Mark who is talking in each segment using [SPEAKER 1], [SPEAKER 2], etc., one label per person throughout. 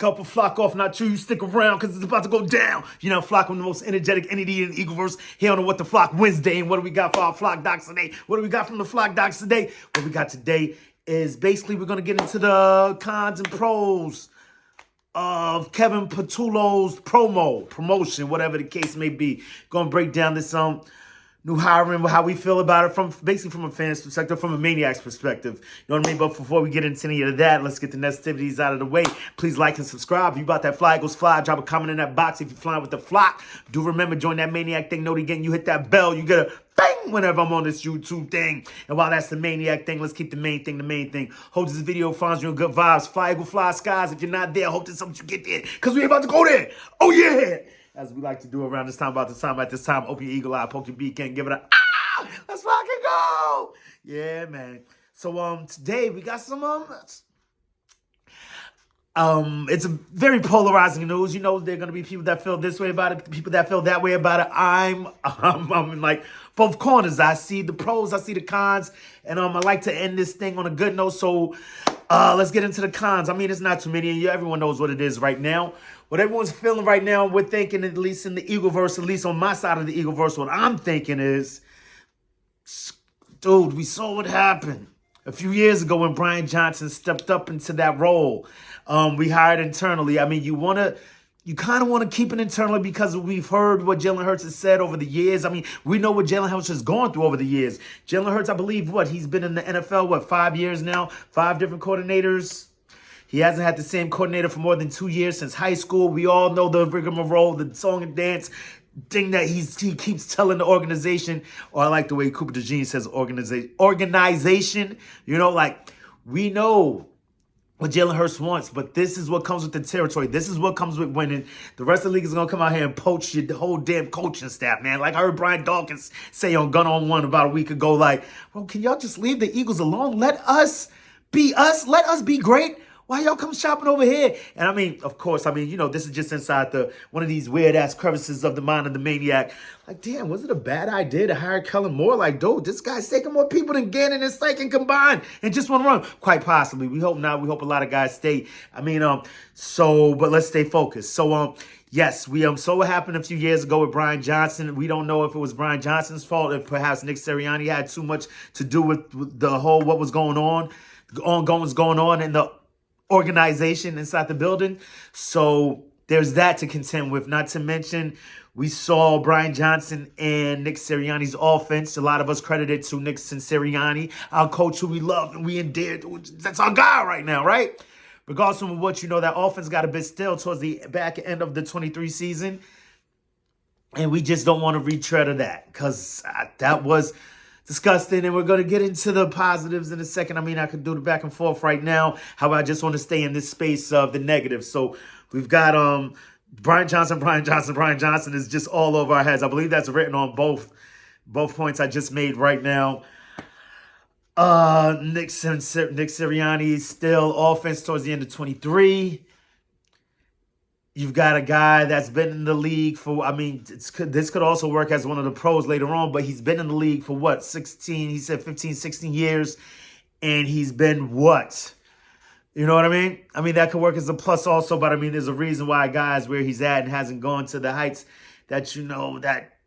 [SPEAKER 1] Flock up or flock off. Not sure you stick around because it's about to go down. You know, Flock, one of the most energetic entity in the Eagleverse. Here on the What the Flock Wednesday. And what do we got for our Flock Docs today? What do we got from the Flock Docs today? What we got today is basically we're going to get into the cons and pros of Kevin Patullo's promotion, whatever the case may be. Going to break down this new hiring, how we feel about it from a fan's perspective, from a maniac's perspective. You know what I mean? But before we get into any of that, let's get the nestivities out of the way. Please like and subscribe. If you about that fly, Eagles fly. Drop a comment in that box if you're flying with the flock. Do remember, join that maniac thing. Note again, you hit that bell, you get a bang whenever I'm on this YouTube thing. And while that's the maniac thing, let's keep the main thing the main thing. Hope this video finds you in good vibes. Fly, Eagle, fly skies. If you're not there, hope there's something you get there, because we're about to go there. Oh, yeah. As we like to do around this time, about this time, at this time, open your eagle eye, poke your beak, and give it a let's fucking go. Yeah, man. So today we got some it's a very polarizing news. You know, there are gonna be people that feel this way about it, people that feel that way about it. I'm in like both corners. I see the pros, I see the cons, and I like to end this thing on a good note. So let's get into the cons. I mean, it's not too many, and everyone knows what it is right now. What everyone's feeling right now, we're thinking, at least in the Eagleverse, at least on my side of the Eagleverse, what I'm thinking is, dude, we saw what happened a few years ago when Brian Johnson stepped up into that role. We hired internally. I mean, you kind of want to keep it internally because we've heard what Jalen Hurts has said over the years. I mean, we know what Jalen Hurts has gone through over the years. Jalen Hurts, I believe, he's been in the NFL, 5 years now? 5 different coordinators. He hasn't had the same coordinator for more than 2 years since high school. We all know the rigmarole, the song and dance thing that he keeps telling the organization. Or I like the way Cooper DeJean says organization. You know, like, we know what Jalen Hurts wants, but this is what comes with the territory. This is what comes with winning. The rest of the league is going to come out here and poach your whole damn coaching staff, man. Like I heard Brian Dawkins say on Gun on One about a week ago, like, well, can y'all just leave the Eagles alone? Let us be us. Let us be great. Why y'all come shopping over here? And I mean, of course, I mean, you know, this is just inside one of these weird-ass crevices of the mind of the maniac. Like, damn, was it a bad idea to hire Kellen Moore? Like, dude, this guy's taking more people than Gannon and Steichen combined and just one run. Quite possibly. We hope not. We hope a lot of guys stay. I mean, but let's stay focused. So, yes, we saw what happened a few years ago with Brian Johnson. We don't know if it was Brian Johnson's fault, if perhaps Nick Sirianni had too much to do with the whole what was going on in the organization inside the building. So there's that to contend with. Not to mention, we saw Brian Johnson and Nick Sirianni's offense. A lot of us credited to Nick Sirianni, our coach who we love and we endeared. That's our guy right now, right? Regardless of what, you know, that offense got a bit stale towards the back end of the 23 season. And we just don't want to retread of that because that was disgusting, and we're going to get into the positives in a second. I mean, I could do the back and forth right now. However, I just want to stay in this space of the negatives. So we've got Brian Johnson is just all over our heads. I believe that's written on both points I just made right now. Nick Sirianni still offense towards the end of 23. You've got a guy that's been in the league for, I mean, this could also work as one of the pros later on, but he's been in the league for what, 15, 16 years, and he's been what? You know what I mean? I mean, that could work as a plus also, but I mean, there's a reason why a guy is where he's at and hasn't gone to the heights that, you know, that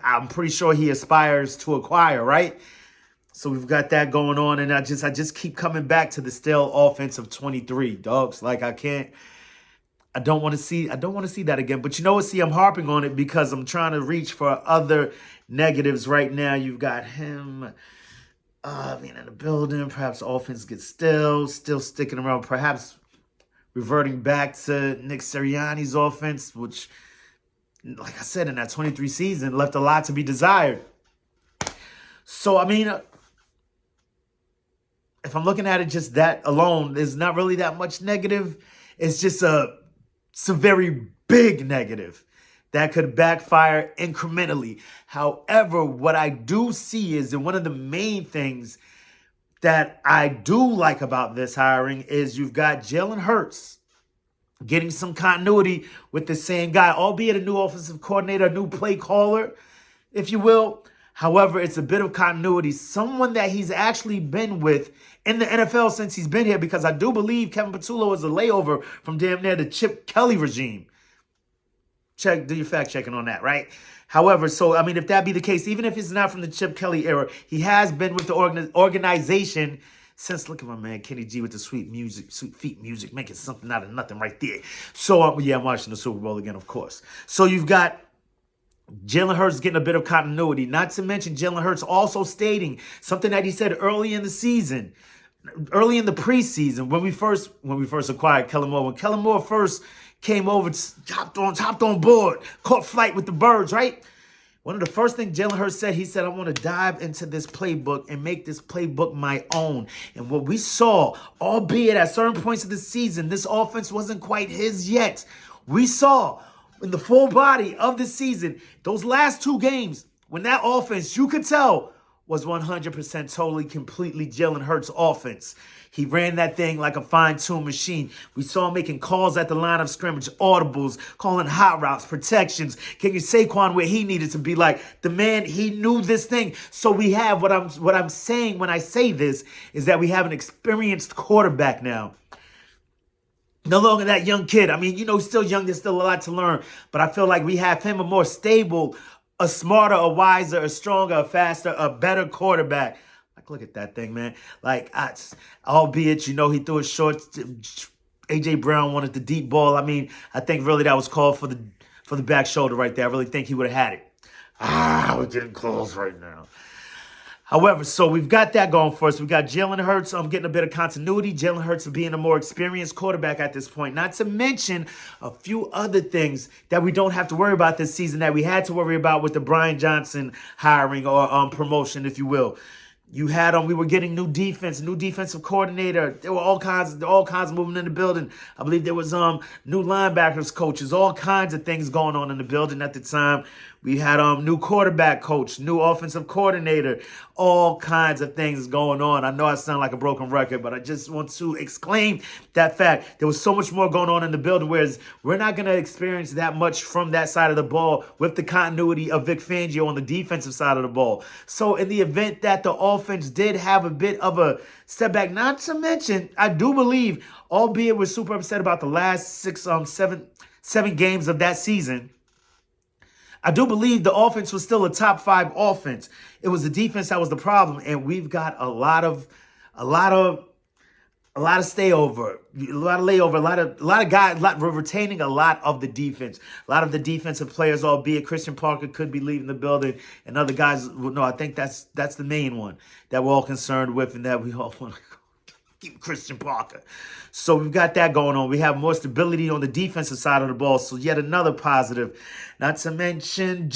[SPEAKER 1] I'm pretty sure he aspires to acquire, right? So we've got that going on, and I just keep coming back to the stale offense of 23, dogs. Like, I don't want to see that again. But you know what? See, I'm harping on it because I'm trying to reach for other negatives right now. You've got him being in the building. Perhaps offense gets still sticking around. Perhaps reverting back to Nick Sirianni's offense, which, like I said, in that 23 season, left a lot to be desired. So, I mean, if I'm looking at it just that alone, there's not really that much negative. It's just it's a very big negative that could backfire incrementally. However, what I do see is that one of the main things that I do like about this hiring is you've got Jalen Hurts getting some continuity with the same guy, albeit a new offensive coordinator, a new play caller, if you will. However, it's a bit of continuity. Someone that he's actually been with in the NFL since he's been here, because I do believe Kevin Patullo is a layover from damn near the Chip Kelly regime. Do your fact checking on that, right? However, so, I mean, if that be the case, even if it's not from the Chip Kelly era, he has been with the organization since, look at my man, Kenny G with the sweet feet music, making something out of nothing right there. So, yeah, I'm watching the Super Bowl again, of course. So you've got Jalen Hurts getting a bit of continuity. Not to mention Jalen Hurts also stating something that he said early in the season, early in the preseason, when we first acquired Kellen Moore. When Kellen Moore first came over, hopped on board, caught flight with the birds, right? One of the first things Jalen Hurts said, he said, I want to dive into this playbook and make this playbook my own. And what we saw, albeit at certain points of the season, this offense wasn't quite his yet. We saw in the full body of the season, those last two games, when that offense, you could tell, was 100% totally, completely Jalen Hurts' offense. He ran that thing like a fine-tuned machine. We saw him making calls at the line of scrimmage, audibles, calling hot routes, protections, getting Saquon where he needed to be. Like, the man, he knew this thing. So we have, what I'm saying when I say this is that we have an experienced quarterback now. No longer that young kid. I mean, he's still young. There's still a lot to learn. But I feel like we have him a more stable, a smarter, a wiser, a stronger, a faster, a better quarterback. Like, look at that thing, man. Like, albeit, he threw it short. A.J. Brown wanted the deep ball. I mean, I think really that was called for the back shoulder right there. I really think he would have had it. We're getting close right now. However, so we've got that going for us. We've got Jalen Hurts getting a bit of continuity. Jalen Hurts being a more experienced quarterback at this point. Not to mention a few other things that we don't have to worry about this season that we had to worry about with the Brian Johnson hiring or promotion, if you will. You had we were getting new defensive coordinator. There were all kinds of movement in the building. I believe there was new linebackers coaches, all kinds of things going on in the building at the time. We had new quarterback coach, new offensive coordinator, all kinds of things going on. I know I sound like a broken record, but I just want to exclaim that fact. There was so much more going on in the building, whereas we're not going to experience that much from that side of the ball with the continuity of Vic Fangio on the defensive side of the ball. So in the event that the offense did have a bit of a step back, not to mention, I do believe, albeit we're super upset about the last seven games of that season, I do believe the offense was still a top 5 offense. It was the defense that was the problem, and we've got a lot of stayover, a lot of layover, a lot of guys. We're retaining a lot of the defense. A lot of the defensive players, albeit Christian Parker could be leaving the building, and other guys. No, I think that's the main one that we're all concerned with, and that we all want to keep Christian Parker. So we've got that going on. We have more stability on the defensive side of the ball. So yet another positive. Not to mention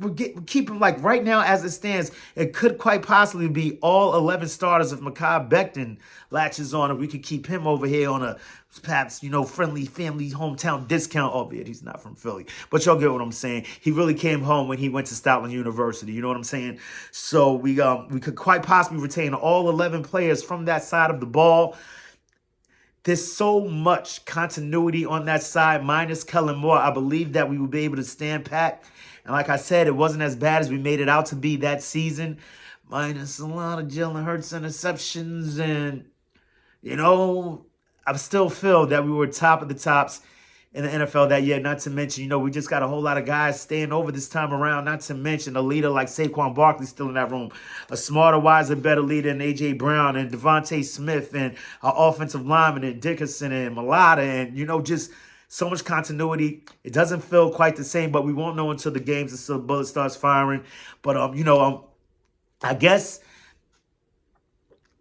[SPEAKER 1] we're keeping, like, right now as it stands, it could quite possibly be all 11 starters if Mekhi Becton latches on. If we could keep him over here on a perhaps, friendly family hometown discount, albeit he's not from Philly. But y'all get what I'm saying. He really came home when he went to Stoutland University. You know what I'm saying? So we could quite possibly retain all 11 players from that side of the ball. There's so much continuity on that side, minus Kellen Moore. I believe that we will be able to stand pat. And like I said, it wasn't as bad as we made it out to be that season, minus a lot of Jalen Hurts interceptions. And, I still feel that we were top of the tops in the NFL that year. Not to mention, we just got a whole lot of guys staying over this time around. Not to mention a leader like Saquon Barkley still in that room. A smarter, wiser, better leader than A.J. Brown and Devontae Smith and our offensive lineman and Dickerson and Mulata and, just so much continuity. It doesn't feel quite the same, but we won't know until the games until the bullet starts firing. But, I guess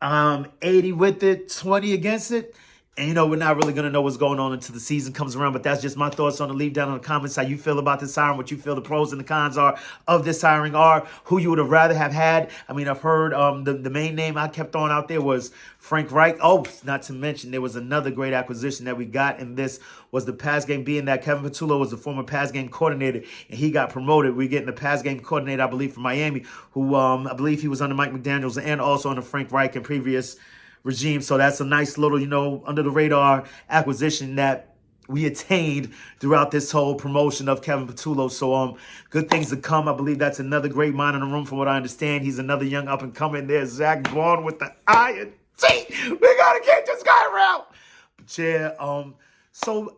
[SPEAKER 1] 80 with it, 20 against it. And, we're not really going to know what's going on until the season comes around. But that's just my thoughts on it. Leave down in the comments how you feel about this hiring, what you feel the pros and the cons are of this hiring are, who you would have rather have had. I mean, I've heard the main name I kept throwing out there was Frank Reich. Oh, not to mention there was another great acquisition that we got in this was the pass game, being that Kevin Patullo was the former pass game coordinator and he got promoted. We're getting the pass game coordinator, I believe, from Miami, who I believe he was under Mike McDaniels and also under Frank Reich in previous regime. So that's a nice little, under the radar acquisition that we attained throughout this whole promotion of Kevin Patullo. So good things to come. I believe that's another great mind in the room from what I understand. He's another young up and coming there. Zach Braun with the iron teeth. We gotta get this guy around. But yeah, so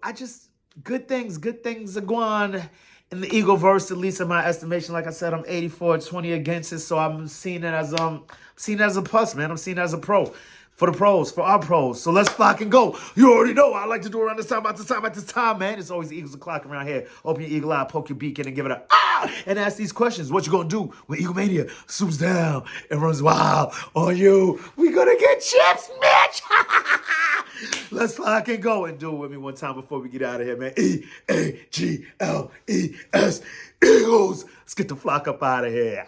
[SPEAKER 1] good things are going in the Eagleverse, at least in my estimation. Like I said, I'm 84-20 against it. So I'm seeing it as a plus, man. I'm seeing it as a pro. For the pros, for our pros. So let's flock and go. You already know I like to do around this time, at this time, man. It's always the Eagles o'clock around here. Open your eagle eye, poke your beak in, and give it a and ask these questions. What you gonna do when Eagle Mania swoops down and runs wild on you? We gonna get chips, Mitch. Let's flock and go and do it with me one time before we get out of here, man. EAGLES, Eagles. Let's get the flock up out of here.